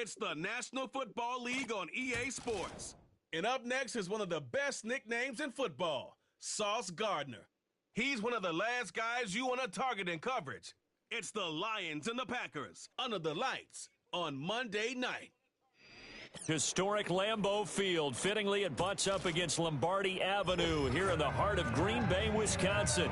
It's the National Football League on EA Sports. And up next is one of the best nicknames in football, Sauce Gardner. He's one of the last guys you want to target in coverage. It's the Lions and the Packers under the lights on Monday night. Historic Lambeau Field. Fittingly, it butts up against Lombardi Avenue here in the heart of Green Bay, Wisconsin.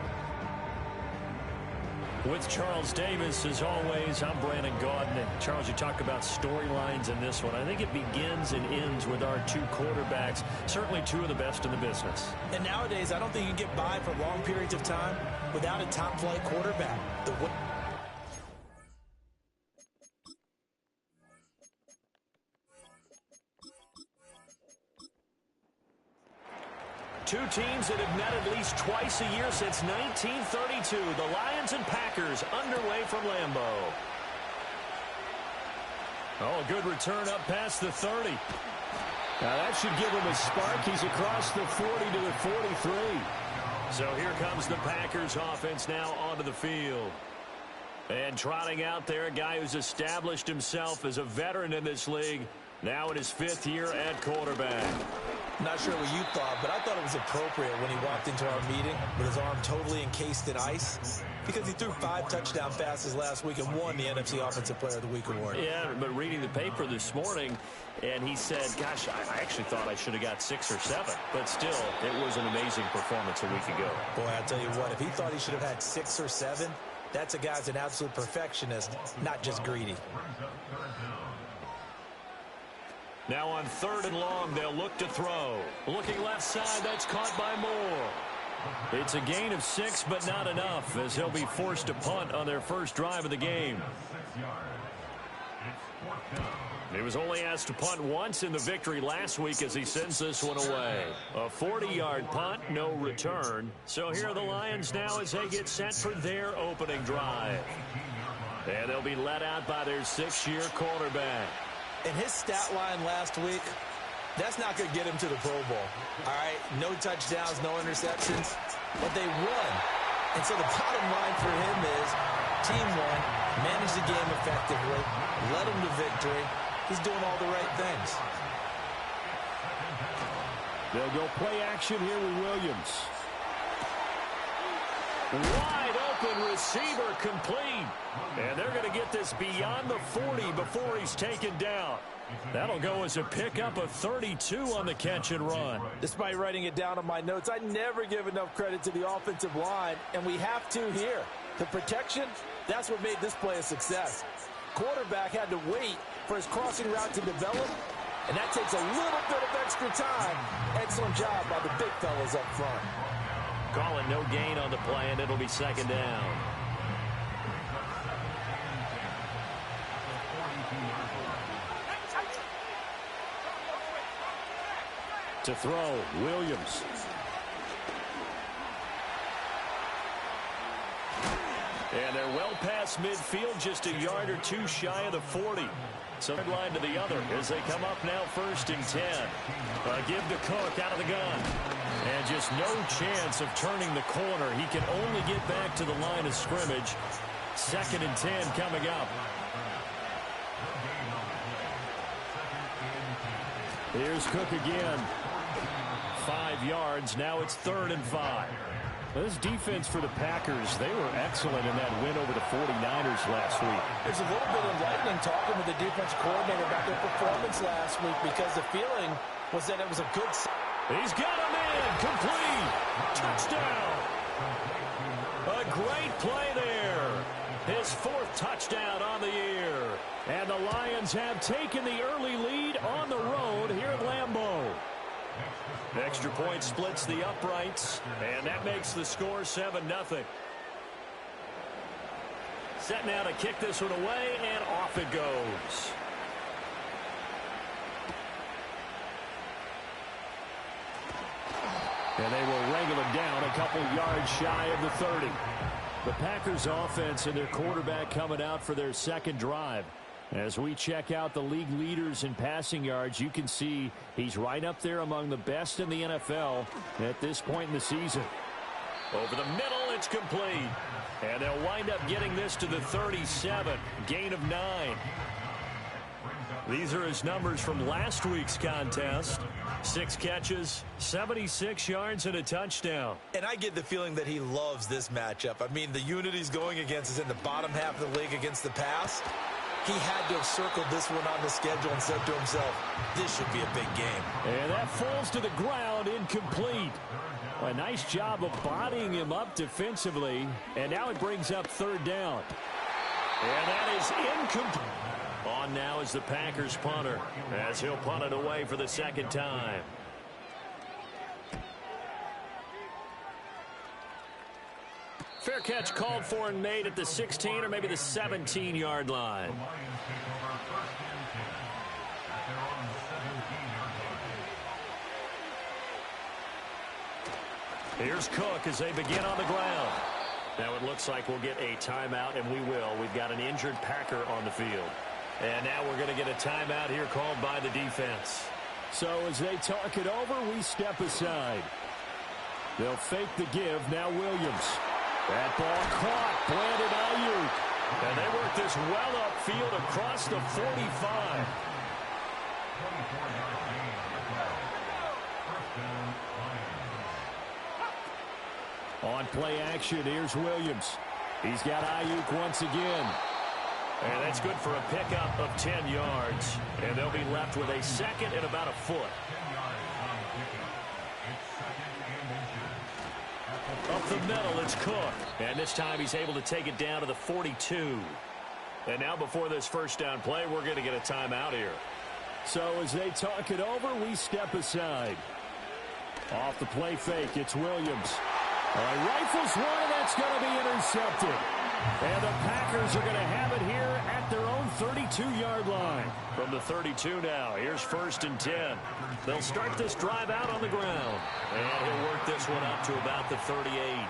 With Charles Davis, as always, I'm Brandon Gaudin. And Charles, you talk about storylines in this one. I think it begins and ends with our two quarterbacks, certainly two of the best in the business. And nowadays, I don't think you can get by for long periods of time without a top-flight quarterback. Two teams that have met at least twice a year since 1932. The Lions and Packers underway from Lambeau. Oh, a good return up past the 30. Now that should give him a spark. He's across the 40 to the 43. So here comes the Packers offense now onto the field. And trotting out there, a guy who's established himself as a veteran in this league, now in his 5th year at quarterback. Not sure what you thought, but I thought it was appropriate when he walked into our meeting with his arm totally encased in ice because he threw 5 touchdown passes last week and won the NFC Offensive Player of the Week award. Yeah, but reading the paper this morning, and he said, gosh, I actually thought I should have got 6 or 7. But still, it was an amazing performance a week ago. Boy, I tell you what, if he thought he should have had 6 or 7, that's a guy's an absolute perfectionist, not just greedy. Now on 3rd and long, they'll look to throw. Looking left side, that's caught by Moore. It's a gain of 6, but not enough, as they'll be forced to punt on their first drive of the game. He was only asked to punt once in the victory last week as he sends this one away. A 40-yard punt, no return. So here are the Lions now as they get set for their opening drive. And they'll be led out by their 6th-year cornerback. And his stat line last week, that's not going to get him to the Pro Bowl. All right, no touchdowns, no interceptions, but they won. And so the bottom line for him is team won, managed the game effectively, led him to victory. He's doing all the right things. They'll go play action here with Williams. Wide open receiver complete. And they're going to get this beyond the 40 before he's taken down. That'll go as a pickup of 32 on the catch and run. Despite writing it down on my notes, I never give enough credit to the offensive line, and we have to here. The protection, that's what made this play a success. Quarterback had to wait for his crossing route to develop, and that takes a little bit of extra time. Excellent job by the big fellas up front. Calling no gain on the play, and it'll be 2nd down. To throw, Williams. And they're well past midfield, just a yard or 2 shy of the 40. So line to the other as they come up now 1st and 10. Give to Cook out of the gun. And just no chance of turning the corner. He can only get back to the line of scrimmage. 2nd and 10 coming up. Here's Cook again. 5 yards. Now it's 3rd and 5. This defense for the Packers, they were excellent in that win over the 49ers last week. There's a little bit enlightening talking with the defense coordinator about their performance last week because the feeling was that it was a good... He's got him in. Complete. Touchdown. A great play there. His 4th touchdown on the year. And the Lions have taken the early lead on the road here at Lambeau. Extra point splits the uprights, and that makes the score 7-0. Set now to kick this one away, and off it goes. And they will wrangle him down a couple yards shy of the 30. The Packers offense and their quarterback coming out for their 2nd drive. As we check out the league leaders in passing yards, you can see he's right up there among the best in the NFL at this point in the season. Over the middle, it's complete. And they'll wind up getting this to the 37. Gain of 9. These are his numbers from last week's contest. 6 catches, 76 yards, and a touchdown. And I get the feeling that he loves this matchup. I mean, the unit he's going against is in the bottom half of the league against the pass. He had to have circled this one on the schedule and said to himself, this should be a big game. And that falls to the ground, incomplete. A nice job of bodying him up defensively. And now it brings up 3rd down. And that is incomplete. On now is the Packers punter as he'll punt it away for the 2nd time. Fair catch called for and made at the 16 or maybe the 17-yard line. Here's Cook as they begin on the ground. Now it looks like we'll get a timeout, and we will. We've got an injured Packer on the field. And now we're going to get a timeout here called by the defense. So as they talk it over, we step aside. They'll fake the give. Now Williams. That ball caught. Brandon Ayuk. And they work this well upfield across the 45. On play action, here's Williams. He's got Ayuk once again. And that's good for a pickup of 10 yards. And they'll be left with a 2nd and about a foot. Up the middle, it's Cook. And this time he's able to take it down to the 42. And now before this 1st down play, we're going to get a timeout here. So as they talk it over, we step aside. Off the play fake, it's Williams. Rifles one, and that's going to be intercepted. And the Packers are going to have it here at their own 32-yard line. From the 32 now, here's 1st and 10. They'll start this drive out on the ground. And he'll work this one up to about the 38.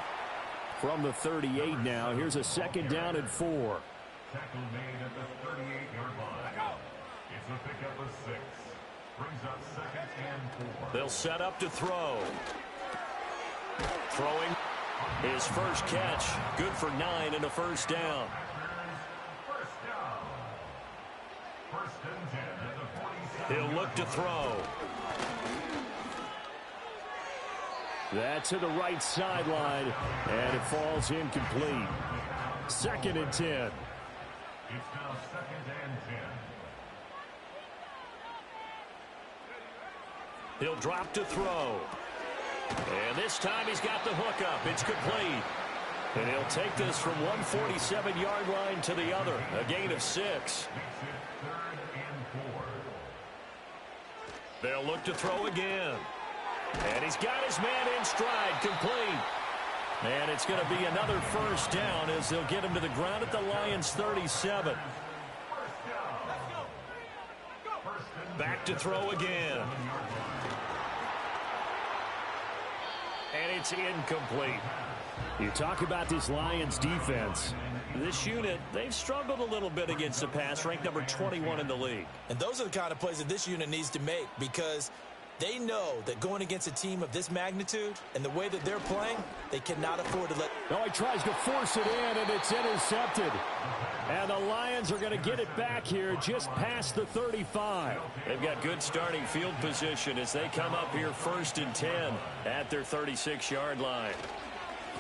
From the 38 now, here's a 2nd down and 4. Tackle made at the 38-yard line. It's a pickup of 6. Brings up 2nd and 4. They'll set up to throw. Throwing his first catch. Good for 9 and a 1st down. He'll look to throw. That's to the right sideline, and it falls incomplete. 2nd and 10. It's now 2nd and 10. He'll drop to throw. And this time he's got the hook up. It's complete. And he'll take this from one 47-yard line to the other. A gain of 6. They'll look to throw again. And he's got his man in stride, complete. And it's going to be another 1st down as they'll get him to the ground at the Lions' 37. Back to throw again. And it's incomplete. You talk about this Lions defense. This unit, they've struggled a little bit against the pass, ranked number 21 in the league. And those are the kind of plays that this unit needs to make because they know that going against a team of this magnitude and the way that they're playing, they cannot afford to let... Oh, he tries to force it in, and it's intercepted. And the Lions are going to get it back here just past the 35. They've got good starting field position as they come up here 1st and 10 at their 36-yard line.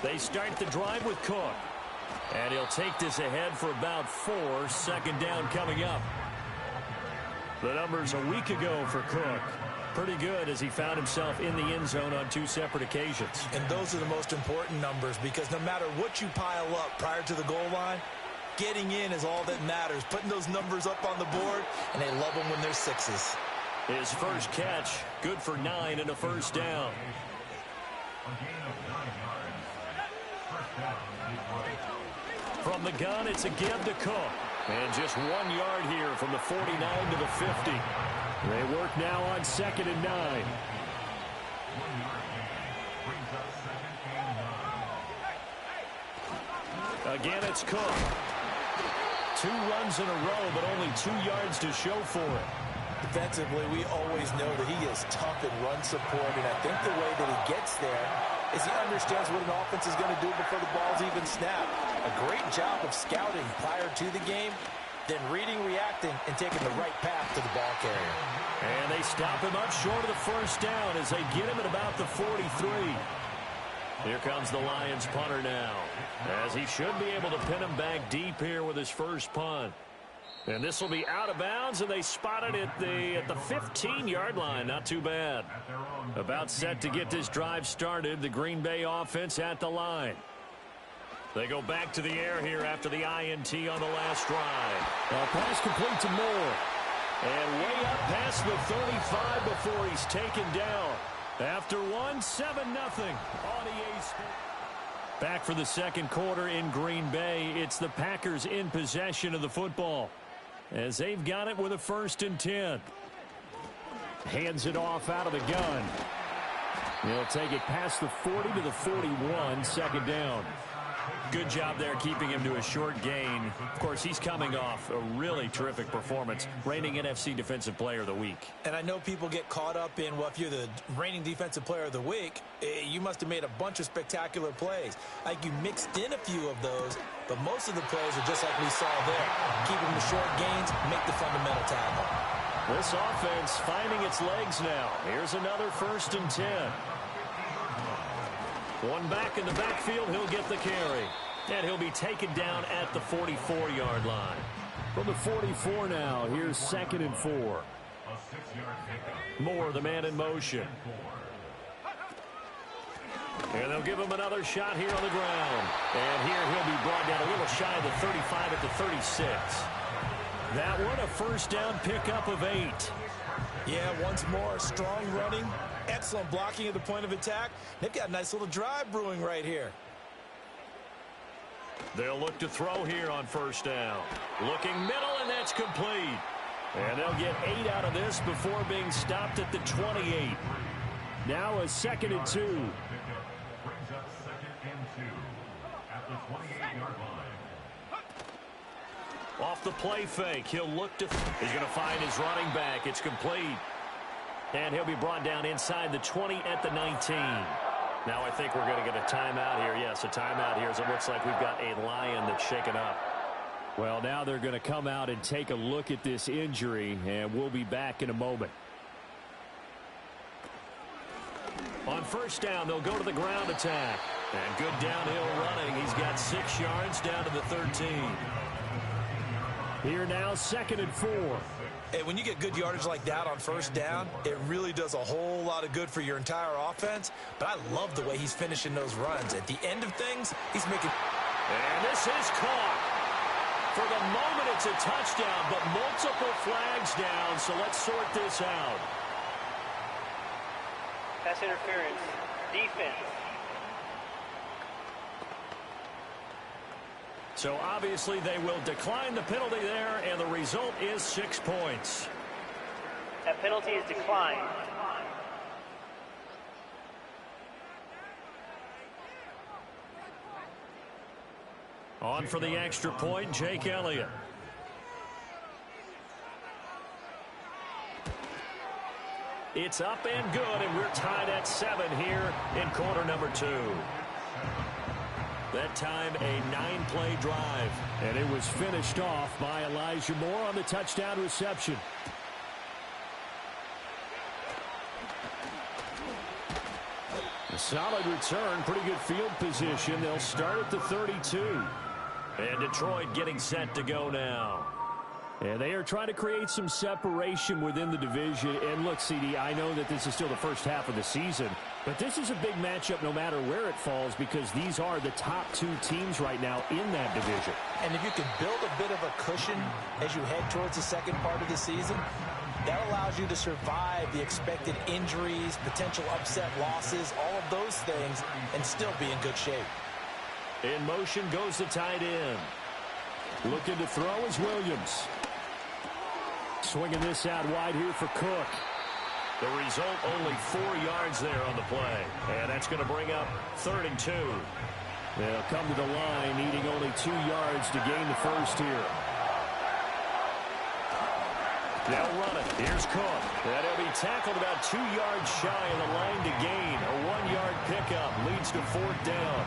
They start the drive with Cook. And he'll take this ahead for about 4. 2nd down coming up. The numbers a week ago for Cook. Pretty good as he found himself in the end zone on 2 separate occasions. And those are the most important numbers because no matter what you pile up prior to the goal line, getting in is all that matters. Putting those numbers up on the board, and they love them when they're 6s. His first catch, good for 9 and a 1st down. From the gun, it's a give to Cook. And just 1 yard here from the 49 to the 50. They work now on 2nd and 9. Again, it's Cook. 2 runs in a row, but only 2 yards to show for it. Defensively, we always know that he is tough in run support, and I think the way that he gets there is he understands what an offense is going to do before the ball's even snapped. A great job of scouting prior to the game, then reading, reacting, and taking the right path to the ball carrier. And they stop him up short of the first down as they get him at about the 43. Here comes the Lions punter now, as he should be able to pin him back deep here with his first punt. And this will be out of bounds, and they spot it at the 15-yard line. Not too bad. About set to get this drive started. The Green Bay offense at the line. They go back to the air here after the INT on the last drive. Pass complete to Moore. And way up past the 35 before he's taken down. After 7-0 on EA Sports. Back for the second quarter in Green Bay. It's the Packers in possession of the football, as they've got it with a 1st and 10. Hands it off out of the gun. He'll take it past the 40 to the 41, second down. Good job there keeping him to a short gain. Of course, he's coming off a really terrific performance, reigning NFC Defensive Player of the Week. And I know people get caught up in, well, if you're the reigning Defensive Player of the Week, you must have made a bunch of spectacular plays. Like, you mixed in a few of those, but most of the plays are just like we saw there. Keep them to short gains, make the fundamental tackle. This offense finding its legs now. Here's another 1st and 10. One back in the backfield, he'll get the carry. And he'll be taken down at the 44-yard line. From the 44 now, here's 2nd and 4. Moore, the man in motion. And they'll give him another shot here on the ground. And here he'll be brought down a little shy of the 35 at the 36. That one, a 1st down pickup of 8. Yeah, once more, strong running, excellent blocking at the point of attack. They've got a nice little drive brewing right here. They'll look to throw here on 1st down. Looking middle, and that's complete. And they'll get 8 out of this before being stopped at the 28. Now a 2nd and 2. Brings up 2nd and 2 at the 28-yard line. Off the play fake, he'll look to... He's going to find his running back. It's complete. And he'll be brought down inside the 20 at the 19. Now I think we're going to get a timeout here. Yes, a timeout here as it looks like we've got a Lion that's shaken up. Well, now they're going to come out and take a look at this injury, and we'll be back in a moment. On 1st down, they'll go to the ground attack. And good downhill running. He's got 6 yards down to the 13. Here now, 2nd and 4. Hey, when you get good yardage like that on 1st down, it really does a whole lot of good for your entire offense. But I love the way he's finishing those runs. At the end of things, he's making... And this is caught. For the moment, it's a touchdown, but multiple flags down, so let's sort this out. Pass interference. Defense. So obviously they will decline the penalty there, and the result is 6 points. That penalty is declined. On for the extra point, Jake Elliott. It's up and good, and we're tied at 7 here in quarter number 2. That time, a 9-play drive. And it was finished off by Elijah Moore on the touchdown reception. A solid return, pretty good field position. They'll start at the 32. And Detroit getting set to go now. And they are trying to create some separation within the division. And look, CD, I know that this is still the first half of the season, but this is a big matchup no matter where it falls, because these are the top 2 teams right now in that division. And if you can build a bit of a cushion as you head towards the second part of the season, that allows you to survive the expected injuries, potential upset losses, all of those things, and still be in good shape. In motion goes the tight end. Looking to throw is Williams. Swinging this out wide here for Cook. The result, only 4 yards there on the play. And that's going to bring up 3rd and 2. They'll come to the line, needing only 2 yards to gain the first here. They'll run it. Here's Cook. And he'll be tackled about 2 yards shy of the line to gain. A 1-yard pickup leads to 4th down.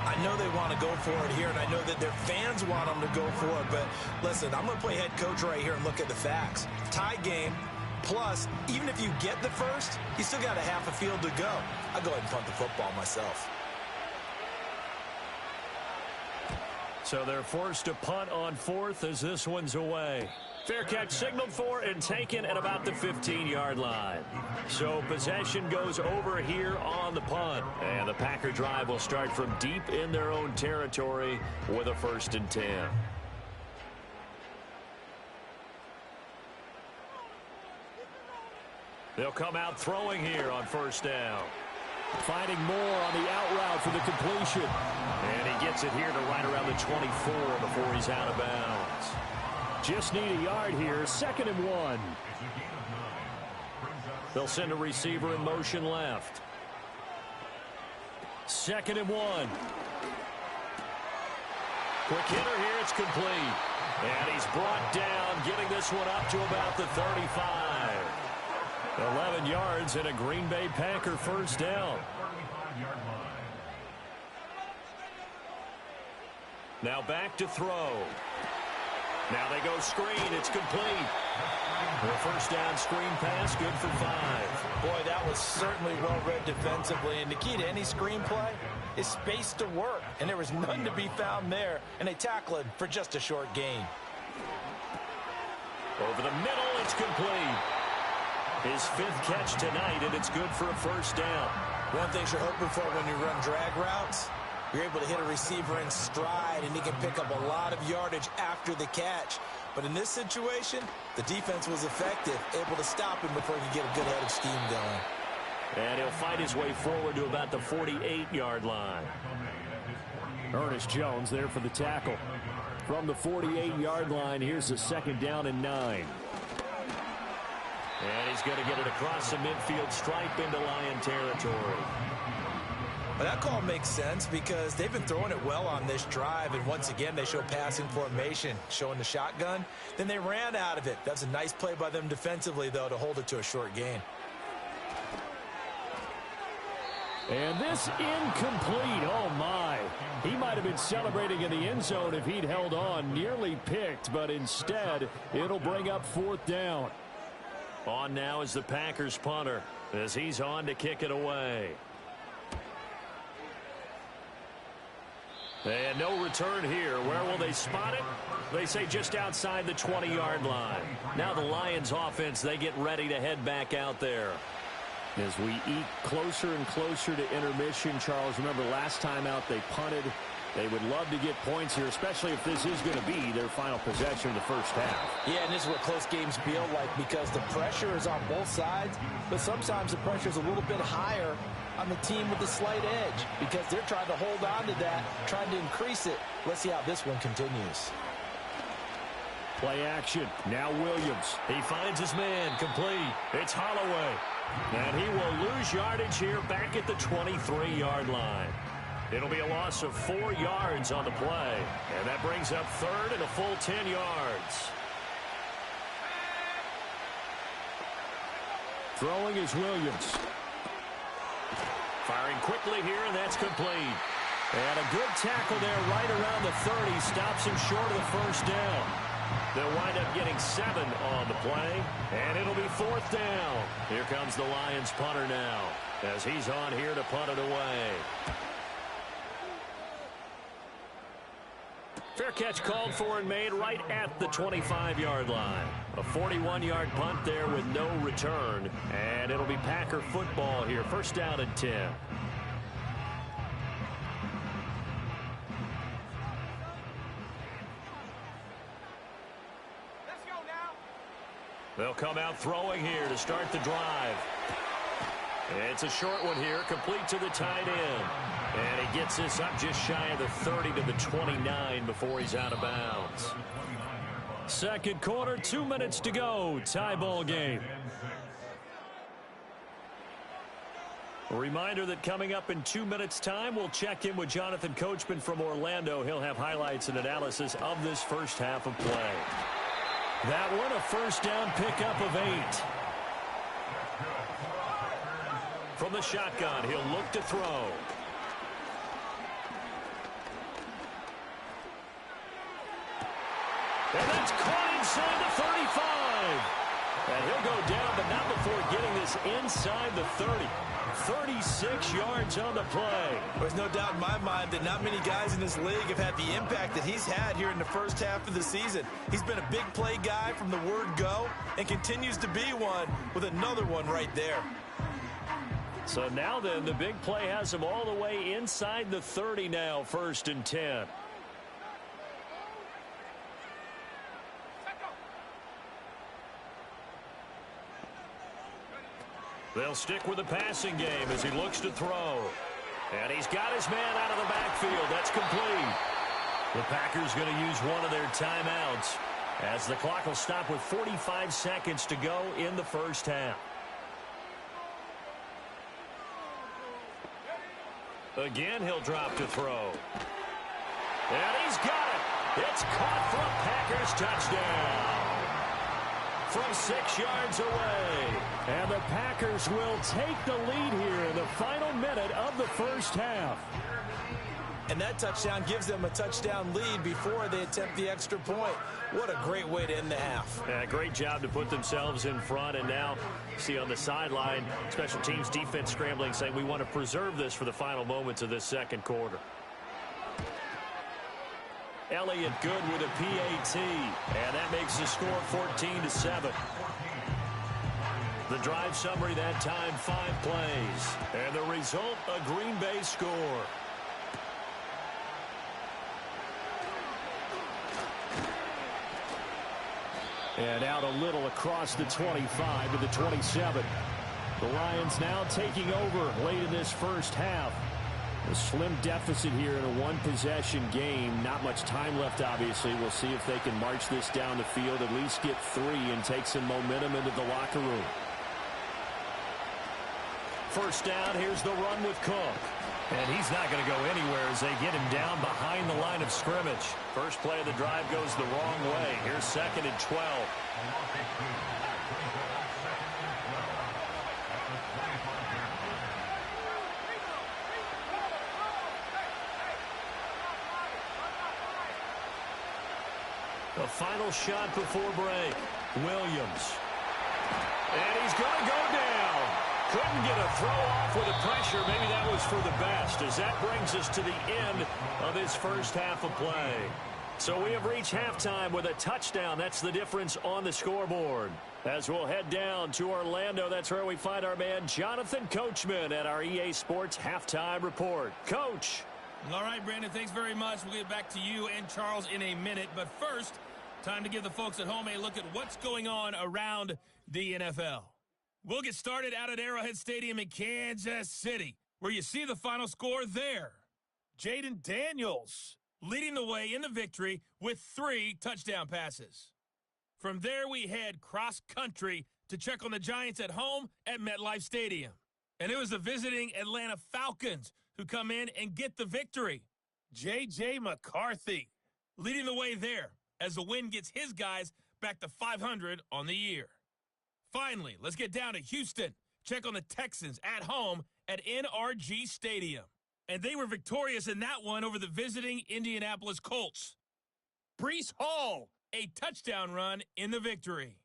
I I know they want to go for it here, and I know that their fans want them to go for it. But listen, I'm going to play head coach right here and look at the facts. Tie game, plus, even if you get the first, you still got a half a field to go. I'll go ahead and punt the football myself. So they're forced to punt on fourth as this one's away. Fair catch signaled for and taken at about the 15-yard line. So possession goes over here on the punt. And the Packer drive will start from deep in their own territory with a 1st and 10. They'll come out throwing here on 1st down. Finding more on the out route for the completion. And he gets it here to right around the 24 before he's out of bounds. Just need a yard here. 2nd and 1. They'll send a receiver in motion left. 2nd and 1. Quick hitter here. It's complete. And he's brought down, getting this one up to about the 35. 11 yards and a Green Bay Packer 1st down. Now back to throw. Now they go screen. It's complete. The 1st down screen pass, good for 5. Boy, that was certainly well-read defensively. And the key to any screen play is space to work. And there was none to be found there. And they tackle it for just a short gain. Over the middle, it's complete. His 5th catch tonight, and it's good for a 1st down. One thing you're hoping for when you run drag routes, you're able to hit a receiver in stride, and he can pick up a lot of yardage after the catch. But in this situation, the defense was effective, able to stop him before he could get a good head of steam going. And he'll fight his way forward to about the 48-yard line. Ernest Jones there for the tackle. From the 48-yard line, here's the 2nd down and 9. And he's going to get it across the midfield stripe into Lion territory. But that call makes sense because they've been throwing it well on this drive, and once again they show passing formation, showing the shotgun. Then they ran out of it. That's a nice play by them defensively, though, to hold it to a short gain. And this incomplete. Oh, my. He might have been celebrating in the end zone if he'd held on. Nearly picked, but instead it'll bring up 4th down. On now is the Packers punter as he's on to kick it away. And no return here. Where will they spot it? They say just outside the 20-yard line. Now the Lions offense, they get ready to head back out there. As we eat closer and closer to intermission, Charles, remember last time out they punted. They would love to get points here, especially if this is going to be their final possession of the 1st half. Yeah, and this is what close games feel like because the pressure is on both sides, but sometimes the pressure is a little bit higher on the team with the slight edge because they're trying to hold on to that, trying to increase it. Let's see how this one continues. Play action. Now Williams. He finds his man. Complete. It's Holloway. And he will lose yardage here back at the 23-yard line. It'll be a loss of 4 yards on the play. And that brings up 3rd and a full 10 yards. Throwing is Williams. Firing quickly here, and that's complete. And a good tackle there right around the 30. Stops him short of the 1st down. They'll wind up getting 7 on the play, and it'll be 4th down. Here comes the Lions punter now as he's on here to punt it away. Fair catch called for and made right at the 25-yard line. A 41-yard punt there with no return, and it'll be Packer football here. 1st down and 10. They'll come out throwing here to start the drive. It's a short one here, complete to the tight end. And he gets this up just shy of the 30 to the 29 before he's out of bounds. 2nd quarter, 2 minutes to go. Tie ball game. A reminder that coming up in 2 minutes' time, we'll check in with Jonathan Coachman from Orlando. He'll have highlights and analysis of this 1st half of play. That one, a 1st down pickup of 8. From the shotgun, he'll look to throw. And that's caught inside the 35. And he'll go down, but not before getting this inside the 30. 36 yards on the play. There's no doubt in my mind that not many guys in this league have had the impact that he's had here in the first half of the season. He's been a big play guy from the word go and continues to be one with another one right there. So now then, the big play has him all the way inside the 30 now, 1st and 10. They'll stick with the passing game as he looks to throw. And he's got his man out of the backfield. That's complete. The Packers going to use one of their timeouts as the clock will stop with 45 seconds to go in the first half. Again, he'll drop to throw. And he's got it. It's caught for a Packers touchdown. From 6 yards away. And the Packers will take the lead here in the final minute of the first half. And that touchdown gives them a touchdown lead before they attempt the extra point. What a great way to end the half. Yeah, great job to put themselves in front. And now, see on the sideline, special teams defense scrambling, saying we want to preserve this for the final moments of this second quarter. Elliott good with a PAT, and that makes the score 14-7. The drive summary that time, 5 plays. And the result, a Green Bay score. And out a little across the 25 to the 27. The Lions now taking over late in this first half. A slim deficit here in a one-possession game. Not much time left, obviously. We'll see if they can march this down the field, at least get 3, and take some momentum into the locker room. First down, here's the run with Cook. And he's not going to go anywhere as they get him down behind the line of scrimmage. First play of the drive goes the wrong way. Here's 2nd and 12. The final shot before break. Williams. And he's going to go down. Couldn't get a throw off with the pressure. Maybe that was for the best, as that brings us to the end of this first half of play. So we have reached halftime with a touchdown. That's the difference on the scoreboard. As we'll head down to Orlando, that's where we find our man Jonathan Coachman at our EA Sports Halftime Report. Coach. All right, Brandon, thanks very much. We'll get back to you and Charles in a minute. But first, time to give the folks at home a look at what's going on around the NFL. We'll get started out at Arrowhead Stadium in Kansas City, where you see the final score there. Jaden Daniels leading the way in the victory with 3 touchdown passes. From there, we head cross-country to check on the Giants at home at MetLife Stadium. And it was the visiting Atlanta Falcons who come in and get the victory. J.J. McCarthy leading the way there as the win gets his guys back to 500 on the year. Finally, let's get down to Houston. Check on the Texans at home at NRG Stadium. And they were victorious in that one over the visiting Indianapolis Colts. Breece Hall, a touchdown run in the victory.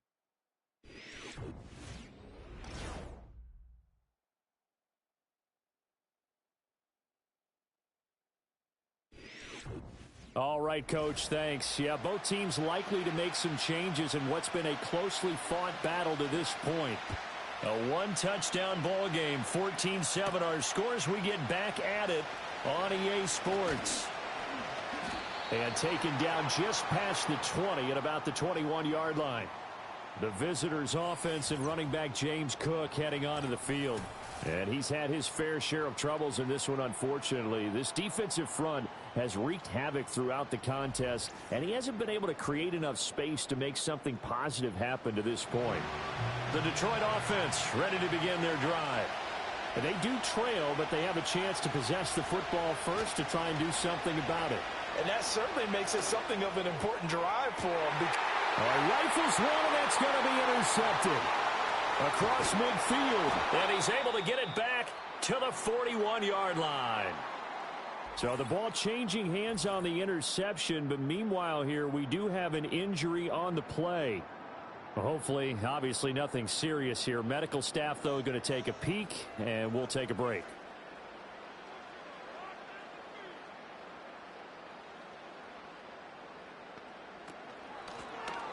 All right, Coach, thanks. Yeah, both teams likely to make some changes in what's been a closely fought battle to this point. A one-touchdown ball game, 14-7. Our scores, we get back at it on EA Sports. And taken down just past the 20 at about the 21-yard line. The visitors' offense and running back James Cook heading onto the field. And he's had his fair share of troubles in this one, unfortunately. This defensive front has wreaked havoc throughout the contest, and he hasn't been able to create enough space to make something positive happen to this point. The Detroit offense ready to begin their drive. And they do trail, but they have a chance to possess the football first to try and do something about it. And that certainly makes it something of an important drive for them. Rifles one, and that's going to be intercepted. Across midfield. And he's able to get it back to the 41-yard line. So the ball changing hands on the interception, but meanwhile here we do have an injury on the play. Well, hopefully, obviously nothing serious here. Medical staff, though, going to take a peek, and we'll take a break.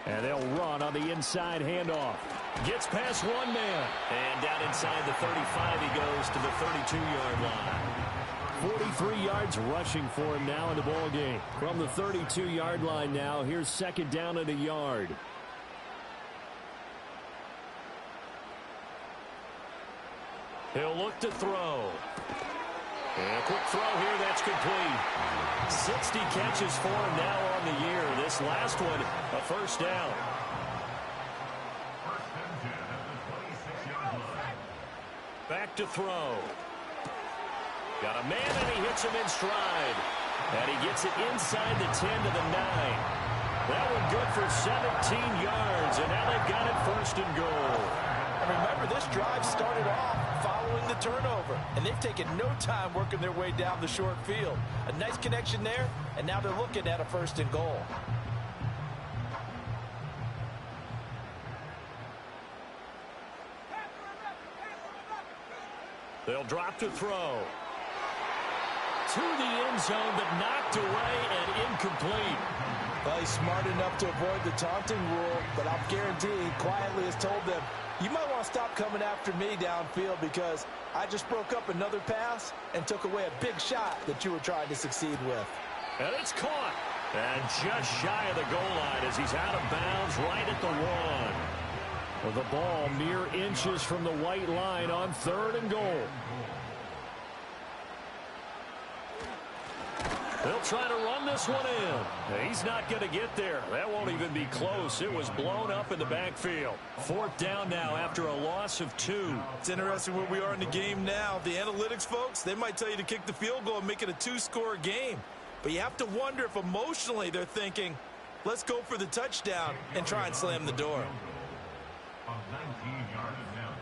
And they'll run on the inside handoff. Gets past one man. And down inside the 35 he goes to the 32-yard line. 43 yards rushing for him now in the ball game. From the 32-yard line now, here's second down and a yard. He'll look to throw. And a quick throw here, that's complete. 60 catches for him now on the year. This last one, a first down. First and 10 at the 26-yard line. Back to throw. Got a man, and he hits him in stride. And he gets it inside the 10 to the 9. That one good for 17 yards, and now they've got it first and goal. Remember, this drive started off following the turnover, and they've taken no time working their way down the short field. A nice connection there, and now they're looking at a first and goal. They'll drop to throw. To the end zone, but knocked away and incomplete. Well, he's smart enough to avoid the taunting rule, but I'll guarantee he quietly has told them, you might want to stop coming after me downfield because I just broke up another pass and took away a big shot that you were trying to succeed with. And it's caught. And just shy of the goal line as he's out of bounds right at the 1. Well, the ball mere inches from the white line on third and goal. They'll try to run this one in. He's not going to get there. That won't even be close. It was blown up in the backfield. Fourth down now after a loss of 2. It's interesting where we are in the game now. The analytics folks, they might tell you to kick the field goal and make it a 2-score game. But you have to wonder if emotionally they're thinking, let's go for the touchdown and try and slam the door. A 19-yard attempt.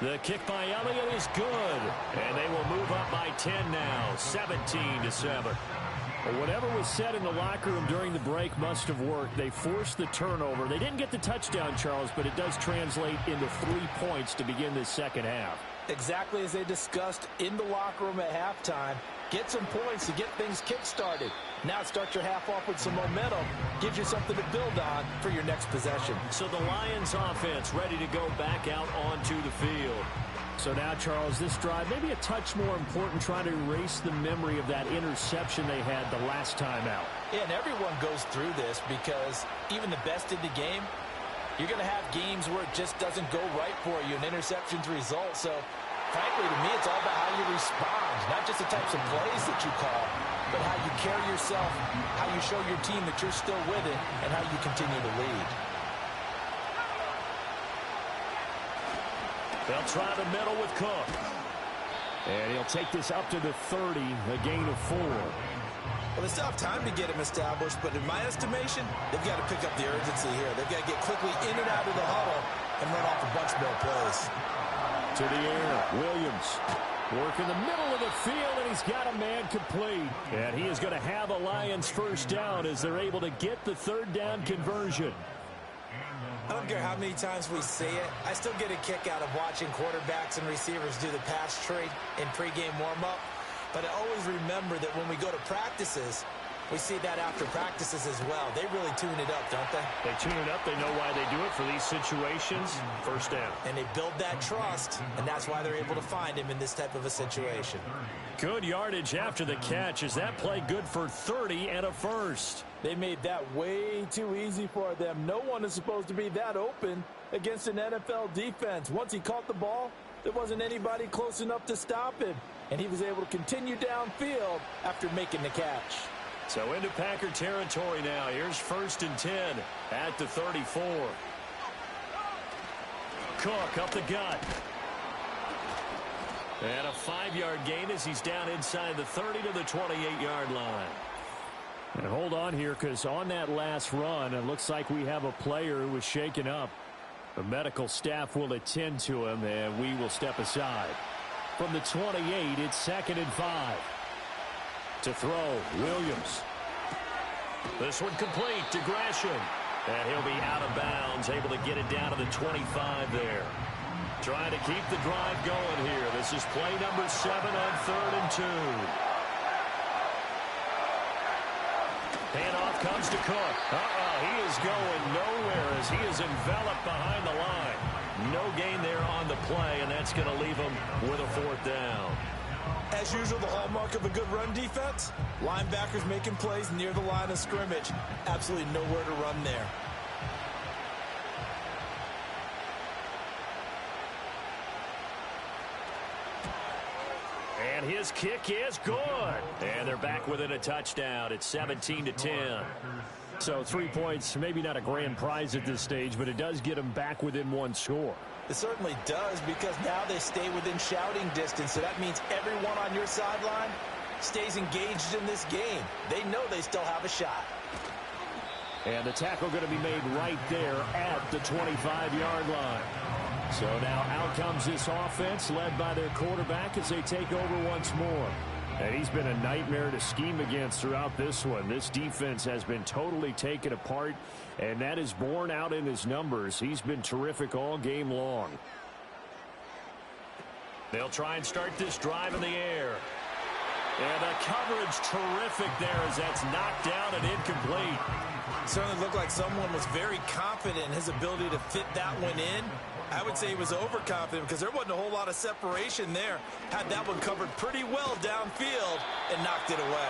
The kick by Elliott is good. And they will move up by 10 now, 17-7. Well, whatever was said in the locker room during the break must have worked. They forced the turnover. They didn't get the touchdown, Charles, but it does translate into 3 points to begin this second half. Exactly as they discussed in the locker room at halftime. Get some points to get things kick-started. Now start your half off with some momentum. Gives you something to build on for your next possession. So the Lions offense ready to go back out onto the field. So now, Charles, this drive maybe a touch more important, trying to erase the memory of that interception they had the last time out. Yeah, and everyone goes through this because even the best in the game, you're going to have games where it just doesn't go right for you, and interceptions result. So, frankly, to me, it's all about how you respond, not just the types of plays that you call, but how you carry yourself, how you show your team that you're still with it, and how you continue to lead. They'll try the middle with Cook. And he'll take this up to the 30, a gain of 4. Well, they still have time to get him established, but in my estimation, they've got to pick up the urgency here. They've got to get quickly in and out of the huddle and run off a bunch more plays. To the air, Williams. Work in the middle of the field, and he's got a man complete. And he is going to have a Lions first down as they're able to get the third down conversion. I don't care how many times we see it. I still get a kick out of watching quarterbacks and receivers do the pass tree in pregame warm-up. But I always remember that when we go to practices, we see that after practices as well. They really tune it up, don't they? They tune it up. They know why they do it for these situations. First down. And they build that trust, and that's why they're able to find him in this type of a situation. Good yardage after the catch. Is that play good for 30 and a first? They made that way too easy for them. No one is supposed to be that open against an NFL defense. Once he caught the ball, there wasn't anybody close enough to stop him. And he was able to continue downfield after making the catch. So into Packer territory now. Here's first and 10 at the 34. Cook up the gut. And a 5-yard gain as he's down inside the 30 to the 28-yard line. And hold on here, because on that last run, it looks like we have a player who was shaken up. The medical staff will attend to him, and we will step aside. From the 28, it's 2nd and 5. To throw, Williams. This one complete to Gresham. And he'll be out of bounds, able to get it down to the 25 there. Trying to keep the drive going here. This is play number 7 on 3rd and 2. Handoff comes to Cook. He is going nowhere as he is enveloped behind the line. No gain there on the play, and that's going to leave him with a 4th down. As usual, the hallmark of a good run defense, linebackers making plays near the line of scrimmage. Absolutely nowhere to run there. And his kick is good. And they're back within a touchdown. It's 17-10. So 3 points, maybe not a grand prize at this stage, but it does get them back within 1 score. It certainly does, because now they stay within shouting distance, so that means everyone on your sideline stays engaged in this game. They know they still have a shot. And the tackle going to be made right there at the 25-yard line. So now out comes this offense led by their quarterback as they take over once more. And he's been a nightmare to scheme against throughout this one. This defense has been totally taken apart, and that is borne out in his numbers. He's been terrific all game long. They'll try and start this drive in the air. And the coverage terrific there as that's knocked down and incomplete. Certainly looked like someone was very confident in his ability to fit that one in. I would say he was overconfident because there wasn't a whole lot of separation there. Had that one covered pretty well downfield and knocked it away.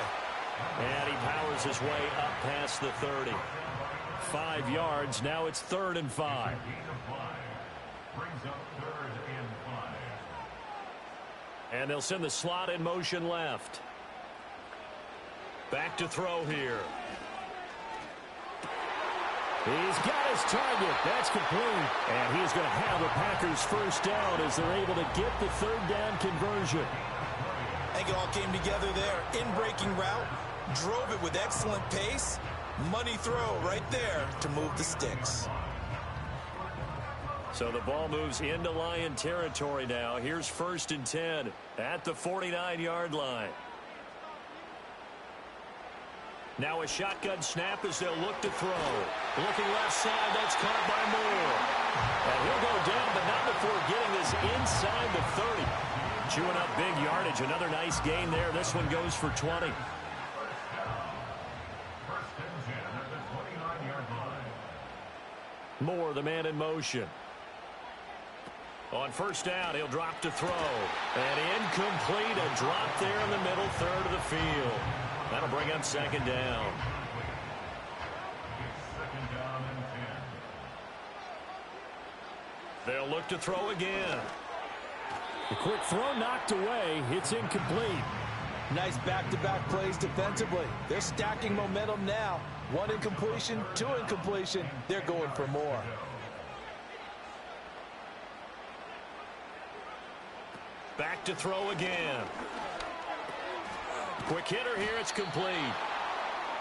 And he powers his way up past the 30. 5 yards. Now it's 3rd and 5. And they'll send the slot in motion left. Back to throw here. He's got his target. That's complete. And he's going to have the Packers first down as they're able to get the 3rd down conversion. I think it all came together there. In-breaking route. Drove it with excellent pace. Money throw right there to move the sticks. So the ball moves into Lion territory now. Here's 1st and 10 at the 49-yard line. Now a shotgun snap as they'll look to throw. Looking left side, that's caught by Moore. And he'll go down, but not before getting this inside the 30. Chewing up big yardage. Another nice gain there. This one goes for 20. Moore, the man in motion. On 1st down, he'll drop to throw. And incomplete, a drop there in the middle third of the field. That'll bring up 2nd down. They'll look to throw again. The quick throw knocked away. It's incomplete. Nice back-to-back plays defensively. They're stacking momentum now. 1 incompletion, 2 incompletion. They're going for more. Back to throw again. Quick hitter here. It's complete.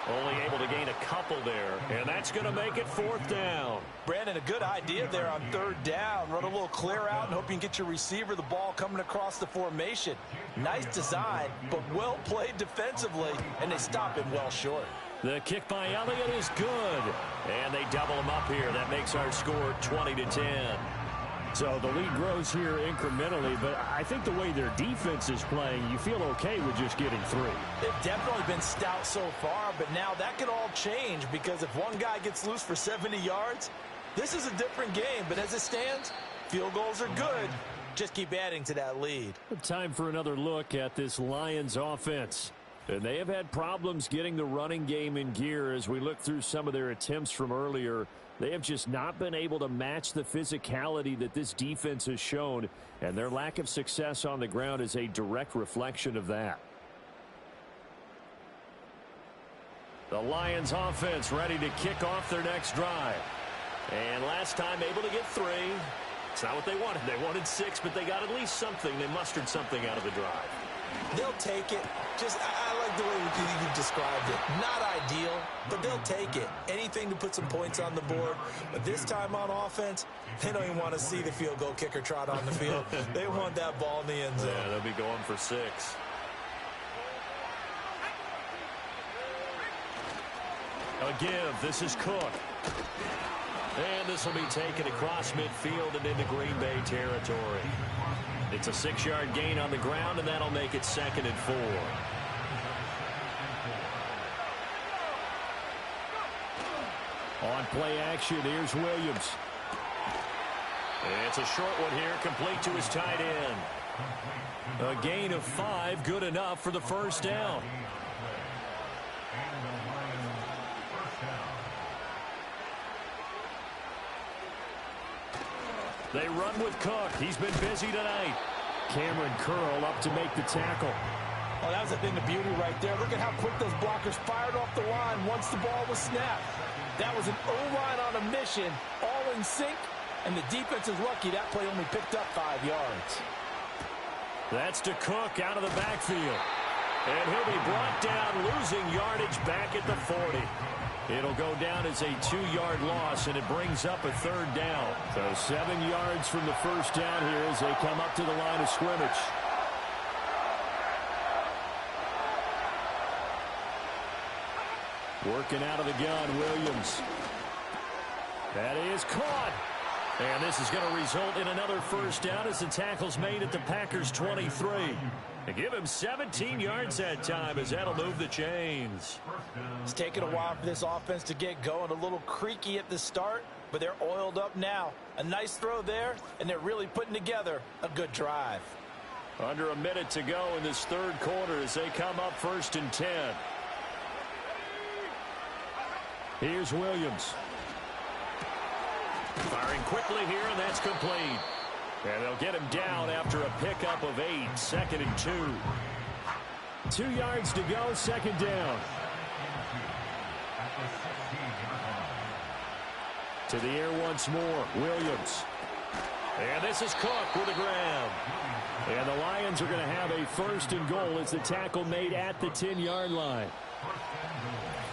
Only able to gain a couple there. And that's going to make it 4th down. Brandon, a good idea there on 3rd down. Run a little clear out and hope you can get your receiver the ball coming across the formation. Nice design, but well played defensively, and they stop him well short. The kick by Elliott is good. And they double him up here. That makes our score 20-10. So the lead grows here incrementally, but I think the way their defense is playing, you feel okay with just getting 3. They've definitely been stout so far, but now that could all change because if one guy gets loose for 70 yards, this is a different game. But as it stands, field goals are good. Just keep adding to that lead. Time for another look at this Lions offense. And they have had problems getting the running game in gear as we look through some of their attempts from earlier. They have just not been able to match the physicality that this defense has shown, and their lack of success on the ground is a direct reflection of that. The Lions offense ready to kick off their next drive. And last time able to get 3. It's not what they wanted. They wanted 6, but they got at least something. They mustered something out of the drive. They'll take it. I like the way you described it. Not ideal, but they'll take it. Anything to put some points on the board. But this time on offense, they don't even want to see the field goal kicker trot on the field. They want that ball in the end zone. Yeah, they'll be going for 6. A give. This is Cook. And this will be taken across midfield and into Green Bay territory. It's a 6-yard gain on the ground, and that'll make it 2nd and 4. On play action, here's Williams. It's a short one here, complete to his tight end. A gain of 5, good enough for the first down. They run with Cook. He's been busy tonight. Cameron Curl up to make the tackle. Oh, that was a thing of beauty right there. Look at how quick those blockers fired off the line once the ball was snapped. That was an O-line on a mission, all in sync, and the defense is lucky that play only picked up 5 yards. That's to Cook out of the backfield. And he'll be brought down, losing yardage back at the 40. It'll go down as a 2-yard loss, and it brings up a 3rd down. So 7 yards from the first down here as they come up to the line of scrimmage. Working out of the gun, Williams. That is caught. And this is going to result in another first down as the tackle's made at the Packers' 23. They give him 17 yards that time as that'll move the chains. It's taken a while for this offense to get going. A little creaky at the start, but they're oiled up now. A nice throw there, and they're really putting together a good drive. Under a minute to go in this 3rd quarter as they come up 1st and 10. Here's Williams. Firing quickly here, and that's complete. And they'll get him down after a pickup of 8, 2nd and 2. 2 yards to go, 2nd down. To the air once more, Williams. And this is Cook with a grab. And the Lions are going to have a 1st and goal as the tackle made at the 10-yard line.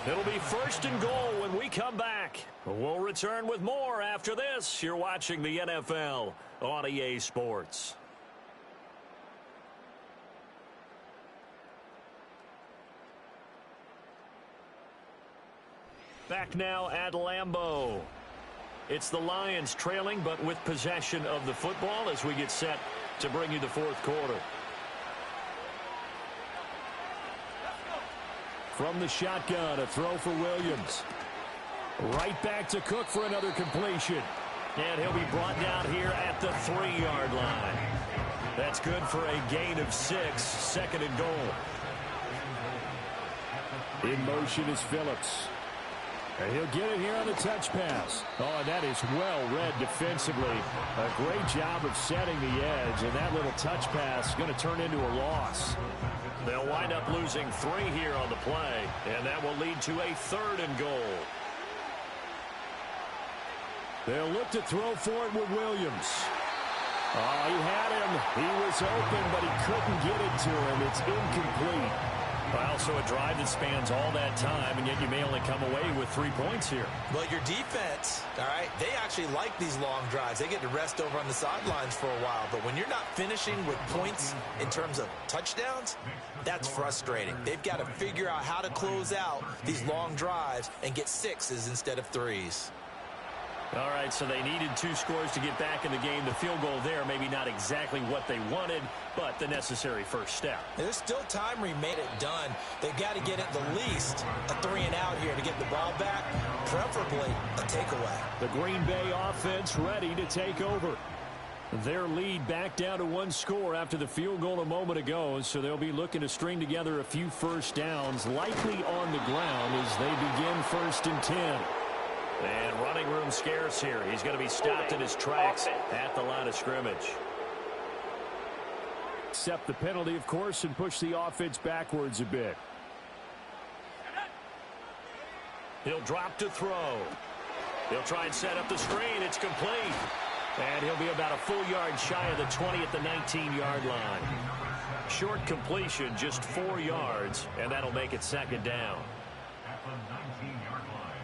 It'll be 1st and goal when we come back. We'll return with more after this. You're watching the NFL on EA Sports. Back now at Lambeau. It's the Lions trailing, but with possession of the football as we get set to bring you the 4th quarter. From the shotgun, a throw for Williams. Right back to Cook for another completion. And he'll be brought down here at the 3-yard line. That's good for a gain of 6, 2nd and goal. In motion is Phillips. And he'll get it here on the touch pass. Oh, and that is well read defensively. A great job of setting the edge, and that little touch pass is going to turn into a loss. They'll wind up losing 3 here on the play, and that will lead to a 3rd and goal. They'll look to throw for it with Williams. Oh, he had him. He was open, but he couldn't get it to him. It's incomplete. Well, so a drive that spans all that time, and yet you may only come away with 3 points here. Well, your defense, all right, they actually like these long drives. They get to rest over on the sidelines for a while. But when you're not finishing with points in terms of touchdowns, that's frustrating. They've got to figure out how to close out these long drives and get 6s instead of 3s. All right, so they needed 2 scores to get back in the game. The field goal there, maybe not exactly what they wanted, but the necessary first step. There's still time remaining it done. They've got to get at the least a 3 and out here to get the ball back, preferably a takeaway. The Green Bay offense ready to take over. Their lead back down to 1 score after the field goal a moment ago, so they'll be looking to string together a few first downs, likely on the ground as they begin 1st and 10. And running room scarce here. He's going to be stopped in his tracks at the line of scrimmage. Accept the penalty, of course, and push the offense backwards a bit. He'll drop to throw. He'll try and set up the screen. It's complete. And he'll be about a full yard shy of the 20 at the 19-yard line. Short completion, just 4 yards, and that'll make it second down. At the 19-yard line.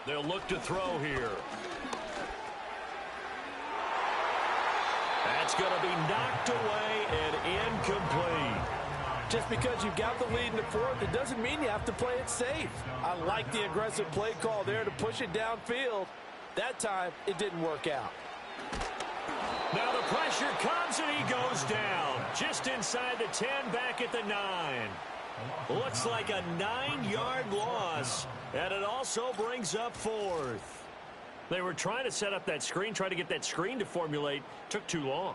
They'll look to throw here. That's going to be knocked away and incomplete. Just because you've got the lead in the fourth, it doesn't mean you have to play it safe. I like the aggressive play call there to push it downfield. That time, it didn't work out. Now the pressure comes and he goes down. Just inside the 10, back at the 9. Looks like a 9-yard loss, and it also brings up fourth. They were trying to set up that screen, trying to get that screen to formulate. Took too long.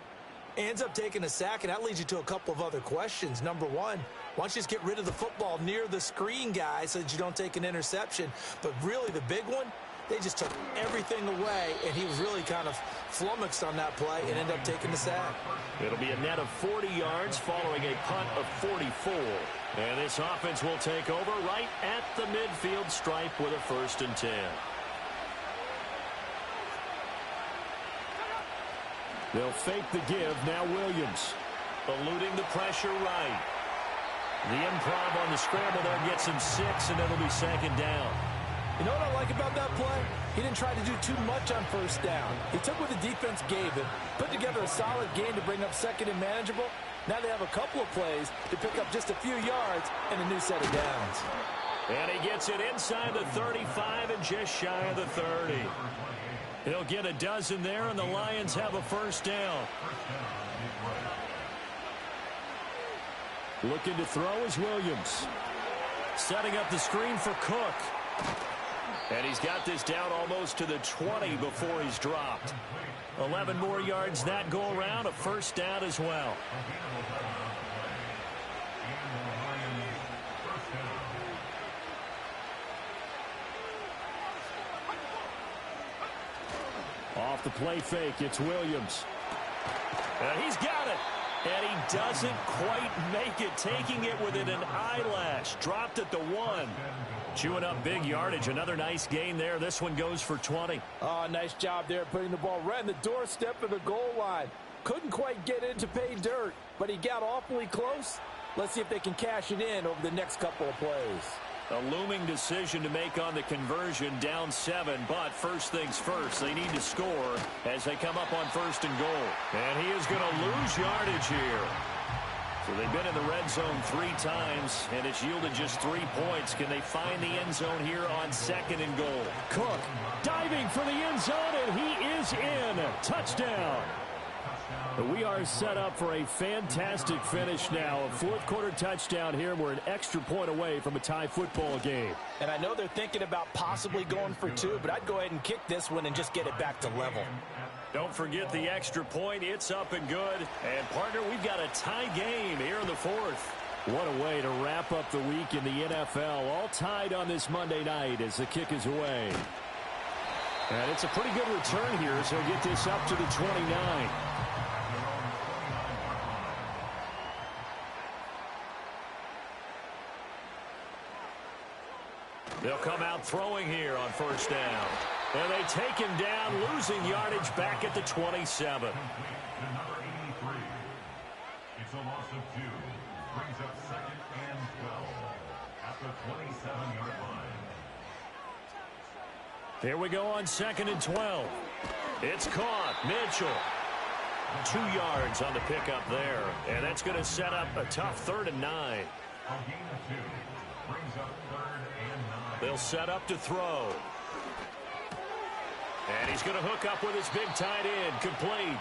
Ends up taking a sack, and that leads you to a couple of other questions. Number one, why don't you just get rid of the football near the screen guy so that you don't take an interception? But really, the big one, they just took everything away, and he was really kind of flummoxed on that play and ended up taking the sack. It'll be a net of 40 yards following a punt of 44. And this offense will take over right at the midfield stripe with a 1st and 10. They'll fake the give. Now Williams. Eluding the pressure right. The improv on the scramble there gets him 6, and it'll be second down. You know what I like about that play? He didn't try to do too much on first down. He took what the defense gave him, put together a solid game to bring up second and manageable. Now they have a couple of plays to pick up just a few yards and a new set of downs. And he gets it inside the 35 and just shy of the 30. He'll get a dozen there, and the Lions have a 1st down. Looking to throw is Williams. Setting up the screen for Cook. And he's got this down almost to the 20 before he's dropped. 11 more yards that go around, a 1st down as well. Off the play fake, it's Williams. And he's got it. And he doesn't quite make it, taking it within an eyelash. Dropped at the 1. Chewing up big yardage. Another nice gain there. This one goes for 20. Oh, nice job there putting the ball right in the doorstep of the goal line. Couldn't quite get in to pay dirt, but he got awfully close. Let's see if they can cash it in over the next couple of plays. A looming decision to make on the conversion, down 7, but first things first, they need to score as they come up on 1st and goal. And he is going to lose yardage here. So they've been in the red zone 3 times, and it's yielded just 3 points. Can they find the end zone here on 2nd and goal? Cook diving for the end zone, and he is in. Touchdown. We are set up for a fantastic finish now. A 4th quarter touchdown here. We're an extra point away from a tie football game. And I know they're thinking about possibly going for 2, but I'd go ahead and kick this one and just get it back to level. Don't forget the extra point. It's up and good. And, partner, we've got a tie game here in the 4th. What a way to wrap up the week in the NFL. All tied on this Monday night as the kick is away. And it's a pretty good return here, so get this up to the 29. They'll come out throwing here on 1st down. And they take him down, losing yardage back at the 27. To number 83. It's a loss of 2. Brings up 2nd and 12 at the 27-yard line. Here we go on 2nd and 12. It's caught. Mitchell. 2 yards on the pickup there. And that's going to set up a tough 3rd and 9. A gain of 2. Brings up 3rd and 9. They'll set up to throw. And he's going to hook up with his big tight end. Complete.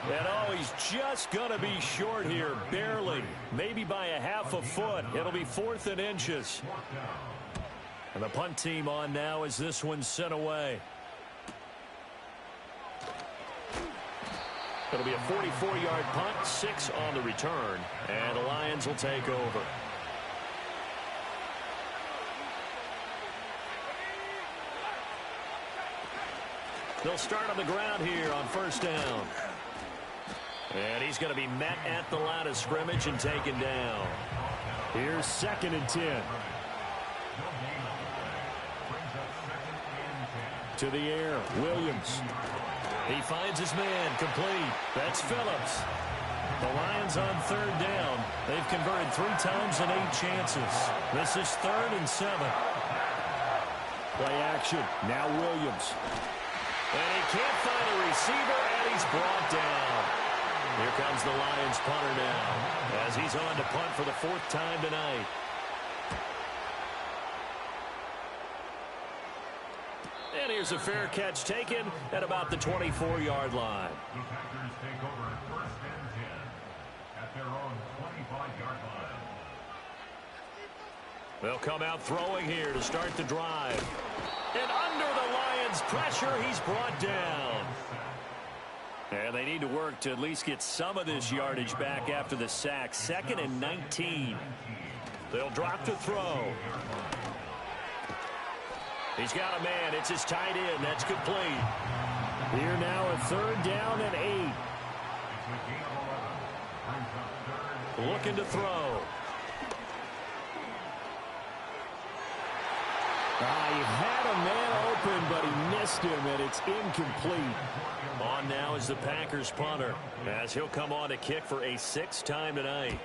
And, oh, he's just going to be short here. Barely. Maybe by a half a foot. It'll be 4th and inches. And the punt team on now as this one's sent away. It'll be a 44-yard punt, 6 on the return. And the Lions will take over. They'll start on the ground here on 1st down. And he's going to be met at the line of scrimmage and taken down. Here's 2nd and 10. Brings up 2nd and 10. To the air, Williams. He finds his man, complete. That's Phillips. The Lions on third down. They've converted 3 times in 8 chances. This is 3rd and 7. Play action. Now Williams. And he can't find a receiver, and he's brought down. Here comes the Lions punter now, as he's on to punt for the 4th time tonight. And here's a fair catch taken at about the 24-yard line. The Packers take over 1st and 10 at their own 25-yard line. They'll come out throwing here to start the drive. And under the Lions' pressure, he's brought down. And they need to work to at least get some of this yardage back after the sack. 2nd and 19. They'll drop to throw. He's got a man. It's his tight end. That's complete. Here now a 3rd down and 8. Looking to throw. He had a man open, but he missed him, and it's incomplete. On now is the Packers punter, as he'll come on to kick for a 6th time tonight.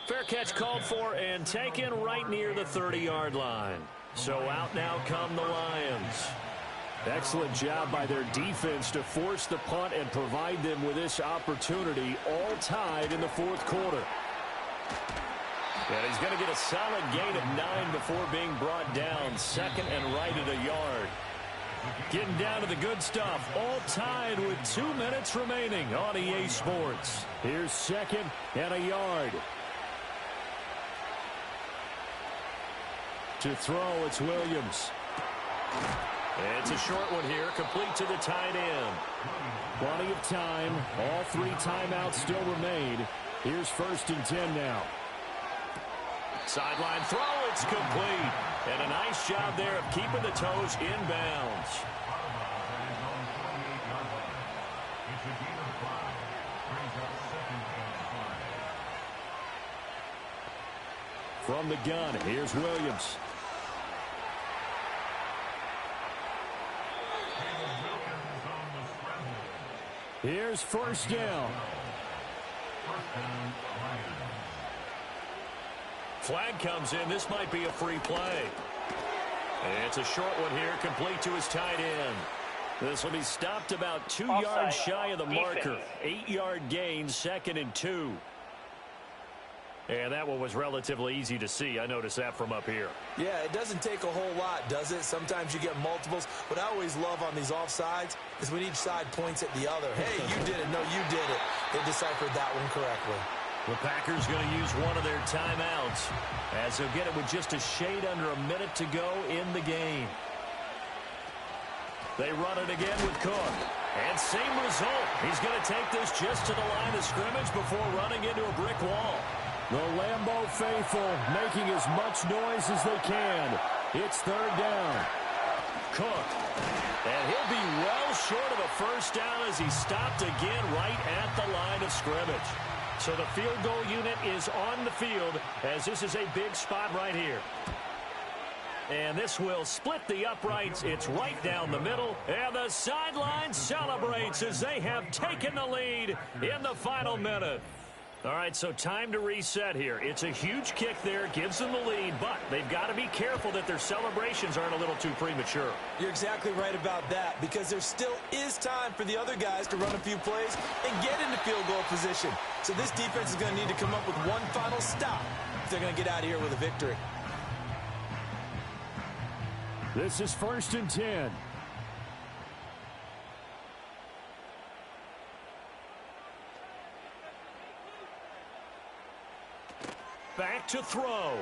Fair catch called for and taken right near the 30-yard line. So out now come the Lions. Excellent job by their defense to force the punt and provide them with this opportunity, all tied in the 4th quarter. And he's going to get a solid gain of 9 before being brought down. 2nd and right at a yard. Getting down to the good stuff. All tied with 2 minutes remaining on EA Sports. Here's 2nd and a yard. To throw, it's Williams. It's a short one here, complete to the tight end. Plenty of time. All 3 timeouts still remain. Here's 1st and 10 now. Sideline throw, it's complete. And a nice job there of keeping the toes inbounds. From the gun, here's Williams. Here's 1st down. Flag comes in. This might be a free play. And it's a short one here, complete to his tight end. This will be stopped about 2 yards shy of the marker. 8-yard gain, 2nd and 2. And that one was relatively easy to see. I noticed that from up here. Yeah, it doesn't take a whole lot, does it? Sometimes you get multiples. What I always love on these offsides is when each side points at the other. Hey, you did it. No, you did it. They deciphered that one correctly. The Packers going to use one of their timeouts, as they'll get it with just a shade under a minute to go in the game. They run it again with Cook. And same result. He's going to take this just to the line of scrimmage before running into a brick wall. The Lambeau faithful making as much noise as they can. It's 3rd down. Cook. And he'll be well short of a 1st down as he stopped again right at the line of scrimmage. So the field goal unit is on the field, as this is a big spot right here. And this will split the uprights. It's right down the middle. And the sideline celebrates as they have taken the lead in the final minute. All right, so time to reset here. It's a huge kick there, gives them the lead, but they've got to be careful that their celebrations aren't a little too premature. You're exactly right about that, because there still is time for the other guys to run a few plays and get into field goal position. So this defense is going to need to come up with one final stop if they're going to get out of here with a victory. This is 1st and 10. Back to throw.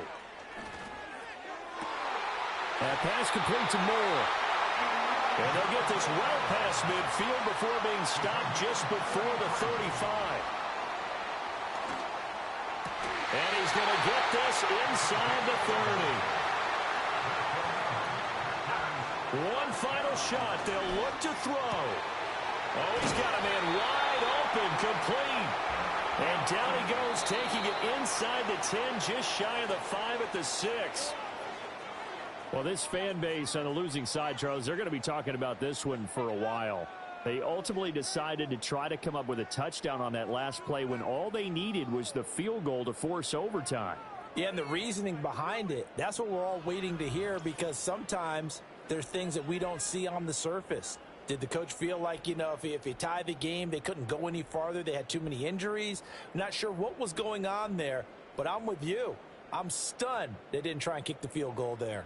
That pass complete to Moore. And they'll get this well past midfield before being stopped just before the 35. And he's going to get this inside the 30. One final shot. They'll look to throw. Oh, he's got a man wide open, complete. And down he goes, taking it inside the 10, just shy of the 5 at the 6. Well, this fan base on the losing side, Charles, they're going to be talking about this one for a while. They ultimately decided to try to come up with a touchdown on that last play when all they needed was the field goal to force overtime. Yeah, and the reasoning behind it, that's what we're all waiting to hear, because sometimes there's things that we don't see on the surface. Did the coach feel like, if he tied the game, they couldn't go any farther, they had too many injuries? I'm not sure what was going on there, but I'm with you. I'm stunned they didn't try and kick the field goal there.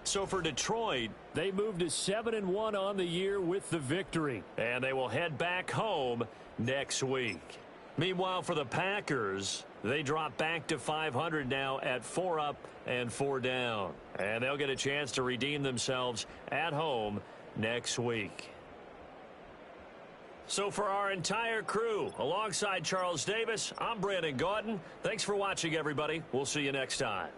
So for Detroit, they moved to 7-1 on the year with the victory. And they will head back home next week. Meanwhile, for the Packers, they drop back to 500 now at 4 up and 4 down. And they'll get a chance to redeem themselves at home next week. So for our entire crew, alongside Charles Davis, I'm Brandon Gaudin. Thanks for watching, everybody. We'll see you next time.